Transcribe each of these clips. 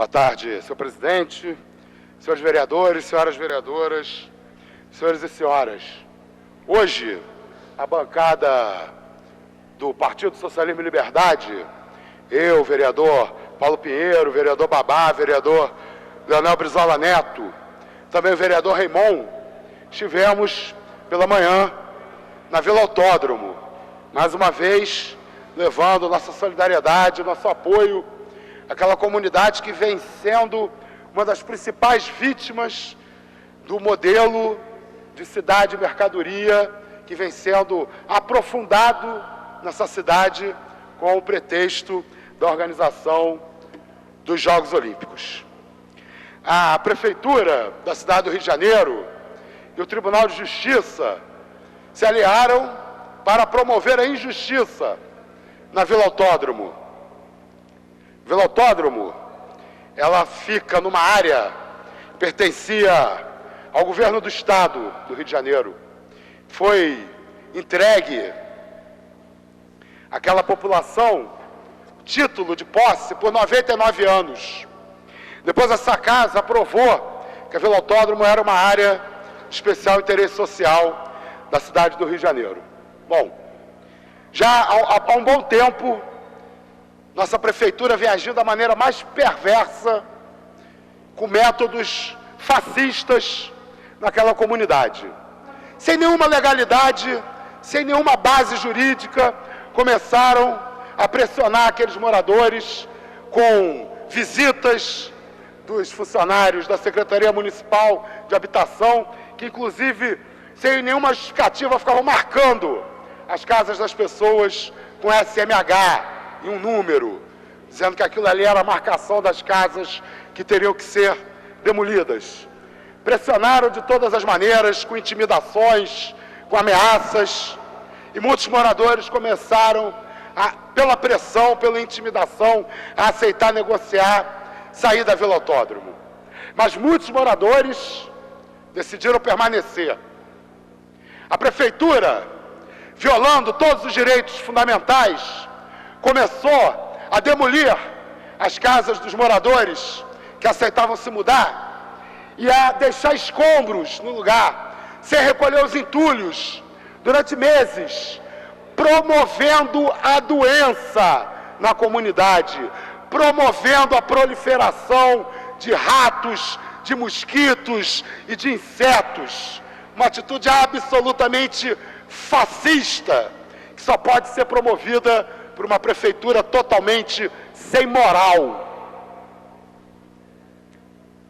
Boa tarde, senhor presidente, senhores vereadores, senhoras vereadoras, senhores e senhoras. Hoje, a bancada do Partido Socialismo e Liberdade, eu, vereador Paulo Pinheiro, vereador Babá, vereador Leonel Brizola Neto, também o vereador Raimon, estivemos pela manhã na Vila Autódromo, mais uma vez levando nossa solidariedade, nosso apoio àquela comunidade que vem sendo uma das principais vítimas do modelo de cidade e mercadoria que vem sendo aprofundado nessa cidade com o pretexto da organização dos Jogos Olímpicos. A Prefeitura da cidade do Rio de Janeiro e o Tribunal de Justiça se aliaram para promover a injustiça na Vila Autódromo. Vila Autódromo, ela fica numa área que pertencia ao governo do estado do Rio de Janeiro. Foi entregue àquela população título de posse por 99 anos. Depois essa casa aprovou que a Vila Autódromo era uma área de especial interesse social da cidade do Rio de Janeiro. Bom, já há um bom tempo, nossa prefeitura vem agindo da maneira mais perversa, com métodos fascistas naquela comunidade. Sem nenhuma legalidade, sem nenhuma base jurídica, começaram a pressionar aqueles moradores com visitas dos funcionários da Secretaria Municipal de Habitação, que inclusive, sem nenhuma justificativa, ficavam marcando as casas das pessoas com SMH e um número, dizendo que aquilo ali era a marcação das casas que teriam que ser demolidas. Pressionaram de todas as maneiras, com intimidações, com ameaças, e muitos moradores começaram, pela pressão, pela intimidação, a aceitar negociar, sair da Vila Autódromo. Mas muitos moradores decidiram permanecer. A Prefeitura, violando todos os direitos fundamentais, começou a demolir as casas dos moradores que aceitavam se mudar e a deixar escombros no lugar, sem recolher os entulhos, durante meses, promovendo a doença na comunidade, promovendo a proliferação de ratos, de mosquitos e de insetos. Uma atitude absolutamente fascista, que só pode ser promovida por uma prefeitura totalmente sem moral.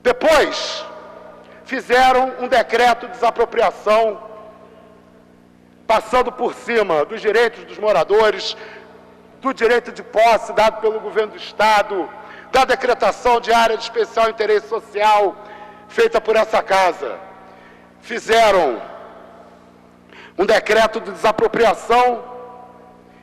Depois, fizeram um decreto de desapropriação, passando por cima dos direitos dos moradores, do direito de posse dado pelo governo do estado, da decretação de área de especial interesse social feita por essa casa. Fizeram um decreto de desapropriação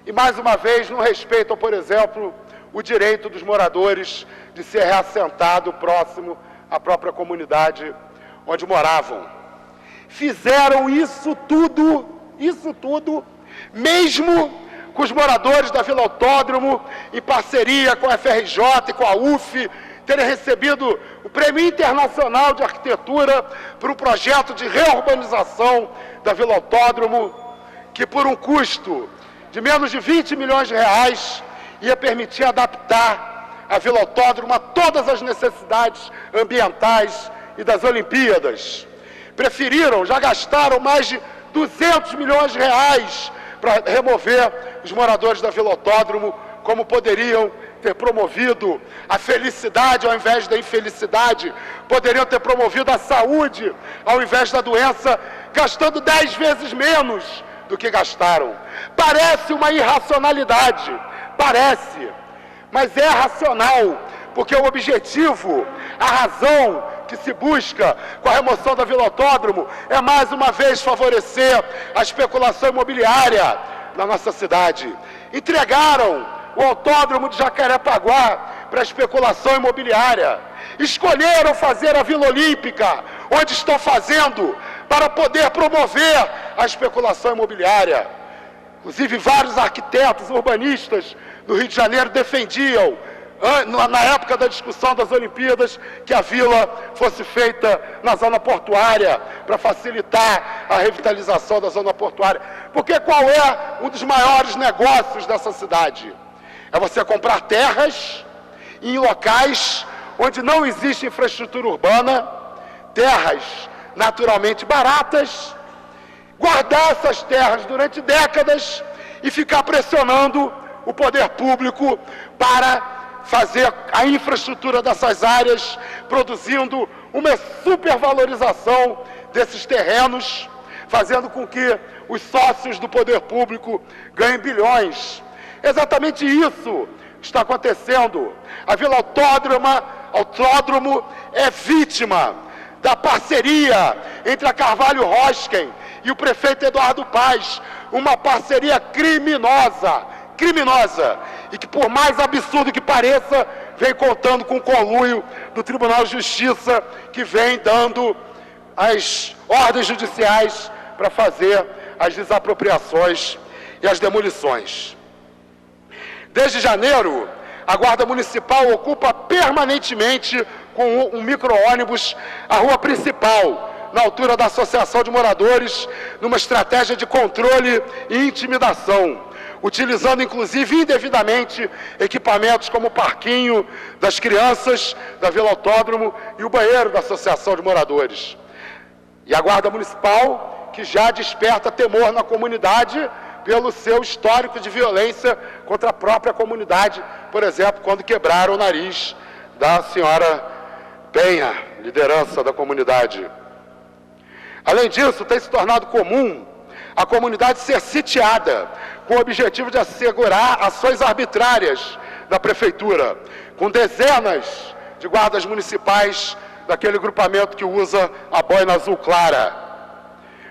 e, mais uma vez, não respeitam, por exemplo, o direito dos moradores de ser reassentado próximo à própria comunidade onde moravam. Fizeram isso tudo, mesmo com os moradores da Vila Autódromo, em parceria com a FRJ e com a UF, terem recebido o Prêmio Internacional de Arquitetura por um projeto de reurbanização da Vila Autódromo, que por um custo de menos de 20 milhões de reais ia permitir adaptar a Vila Autódromo a todas as necessidades ambientais e das Olimpíadas. Preferiram, já gastaram mais de 200 milhões de reais para remover os moradores da Vila Autódromo, como poderiam ter promovido a felicidade ao invés da infelicidade, poderiam ter promovido a saúde ao invés da doença, gastando 10 vezes menos do que gastaram. Parece uma irracionalidade, parece, mas é racional, porque o objetivo, a razão que se busca com a remoção da Vila Autódromo é, mais uma vez, favorecer a especulação imobiliária na nossa cidade. Entregaram o Autódromo de Jacarepaguá para a especulação imobiliária. Escolheram fazer a Vila Olímpica, onde estão fazendo, para poder promover a especulação imobiliária. Inclusive, vários arquitetos urbanistas do Rio de Janeiro defendiam na época da discussão das Olimpíadas, que a vila fosse feita na zona portuária, para facilitar a revitalização da zona portuária. Porque qual é um dos maiores negócios dessa cidade? É você comprar terras em locais onde não existe infraestrutura urbana, terras naturalmente baratas, guardar essas terras durante décadas e ficar pressionando o poder público para fazer a infraestrutura dessas áreas, produzindo uma supervalorização desses terrenos, fazendo com que os sócios do poder público ganhem bilhões. Exatamente isso está acontecendo. A Vila Autódromo é vítima da parceria entre a Carvalho Rosken e o prefeito Eduardo Paes, uma parceria criminosa, e que, por mais absurdo que pareça, vem contando com o conluio do Tribunal de Justiça, que vem dando as ordens judiciais para fazer as desapropriações e as demolições. Desde janeiro, a Guarda Municipal ocupa permanentemente com um micro-ônibus a rua principal, na altura da Associação de Moradores, numa estratégia de controle e intimidação, utilizando inclusive indevidamente equipamentos como o parquinho das crianças da Vila Autódromo e o banheiro da Associação de Moradores. E a Guarda Municipal, que já desperta temor na comunidade pelo seu histórico de violência contra a própria comunidade, por exemplo, quando quebraram o nariz da senhora Penha, liderança da comunidade. Além disso, tem se tornado comum a comunidade ser sitiada, com o objetivo de assegurar ações arbitrárias da prefeitura, com dezenas de guardas municipais daquele grupamento que usa a boina azul clara,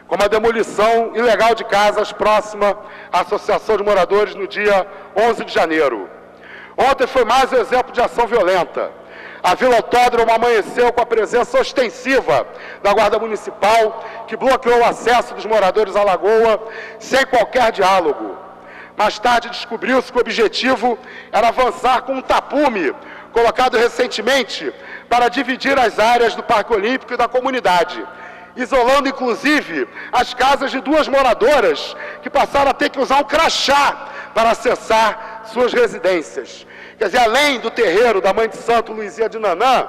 como a demolição ilegal de casas próxima à Associação de Moradores no dia 11 de janeiro. Ontem foi mais um exemplo de ação violenta. A Vila Autódromo amanheceu com a presença ostensiva da Guarda Municipal, que bloqueou o acesso dos moradores à lagoa sem qualquer diálogo. Mais tarde descobriu-se que o objetivo era avançar com um tapume, colocado recentemente para dividir as áreas do Parque Olímpico e da comunidade, isolando inclusive as casas de duas moradoras que passaram a ter que usar um crachá para acessar suas residências. Quer dizer, além do terreiro da Mãe de Santo Luizia de Nanã,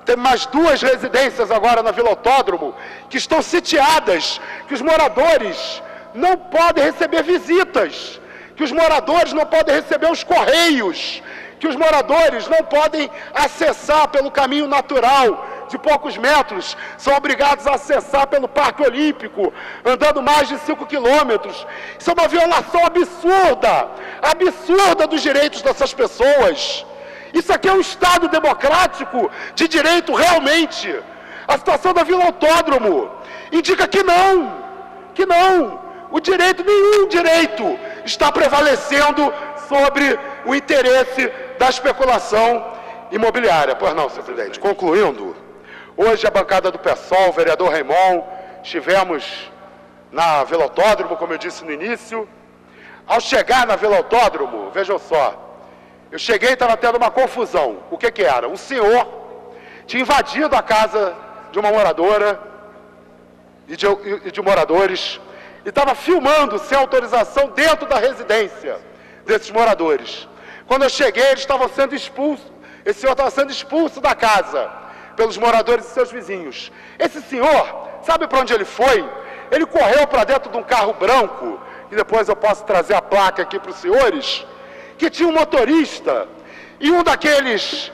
tem mais duas residências agora na Vila Autódromo que estão sitiadas, que os moradores não podem receber visitas, que os moradores não podem receber os correios, que os moradores não podem acessar pelo caminho natural de poucos metros, são obrigados a acessar pelo Parque Olímpico, andando mais de 5 quilômetros. Isso é uma violação absurda dos direitos dessas pessoas. Isso aqui é um Estado democrático de direito realmente. A situação da Vila Autódromo indica que não, nenhum direito está prevalecendo sobre o interesse da especulação imobiliária. Pois não, senhor presidente. Concluindo, hoje a bancada do PSOL, o vereador Raimon, estivemos na Vila Autódromo, como eu disse no início. Ao chegar na Vila Autódromo, vejam só, eu cheguei e estava tendo uma confusão. O que era? Um senhor tinha invadido a casa de uma moradora e de moradores e estava filmando sem autorização dentro da residência desses moradores. Quando eu cheguei, eles estavam sendo expulsos. Esse senhor estava sendo expulso da casa pelos moradores e seus vizinhos. Esse senhor, sabe para onde ele foi? Ele correu para dentro de um carro branco, e depois eu posso trazer a placa aqui para os senhores, que tinha um motorista e um daqueles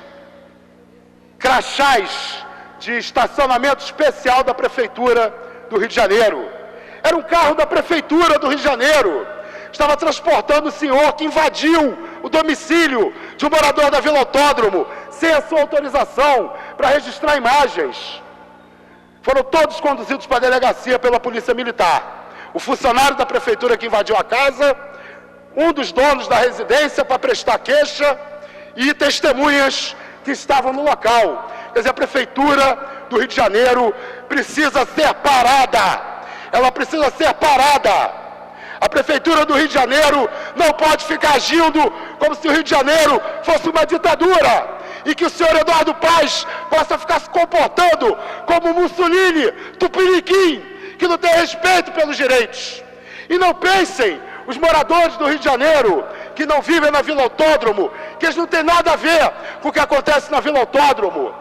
crachás de estacionamento especial da Prefeitura do Rio de Janeiro. Era um carro da Prefeitura do Rio de Janeiro. Estava transportando o senhor que invadiu o domicílio de um morador da Vila Autódromo, sem a sua autorização, para registrar imagens. Foram todos conduzidos para a delegacia pela Polícia Militar. O funcionário da Prefeitura que invadiu a casa, um dos donos da residência para prestar queixa e testemunhas que estavam no local. Quer dizer, a Prefeitura do Rio de Janeiro precisa ser parada. Ela precisa ser parada. A Prefeitura do Rio de Janeiro não pode ficar agindo como se o Rio de Janeiro fosse uma ditadura e que o senhor Eduardo Paes possa ficar se comportando como Mussolini, Tupiniquim, que não tem respeito pelos direitos. E não pensem, os moradores do Rio de Janeiro, que não vivem na Vila Autódromo, que eles não têm nada a ver com o que acontece na Vila Autódromo,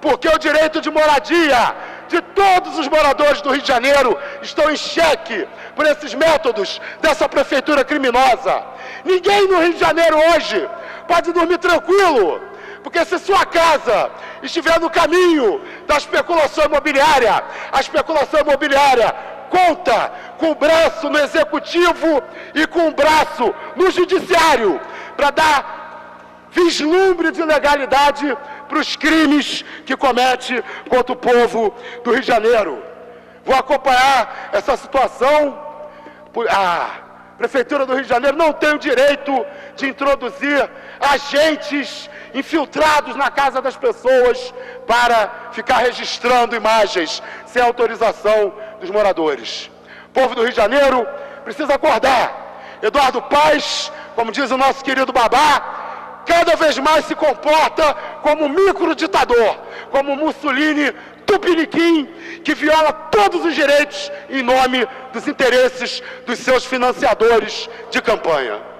porque o direito de moradia de todos os moradores do Rio de Janeiro estão em xeque por esses métodos dessa prefeitura criminosa. Ninguém no Rio de Janeiro hoje pode dormir tranquilo, porque se sua casa estiver no caminho da especulação imobiliária, a especulação imobiliária conta com o braço no executivo e com o braço no judiciário para dar vislumbre de legalidade para os crimes que comete contra o povo do Rio de Janeiro. Vou acompanhar essa situação. A Prefeitura do Rio de Janeiro não tem o direito de introduzir agentes infiltrados na casa das pessoas para ficar registrando imagens sem autorização dos moradores. O povo do Rio de Janeiro precisa acordar. Eduardo Paes, como diz o nosso querido Babá, cada vez mais se comporta como microditador, como Mussolini, Tupiniquim, que viola todos os direitos em nome dos interesses dos seus financiadores de campanha.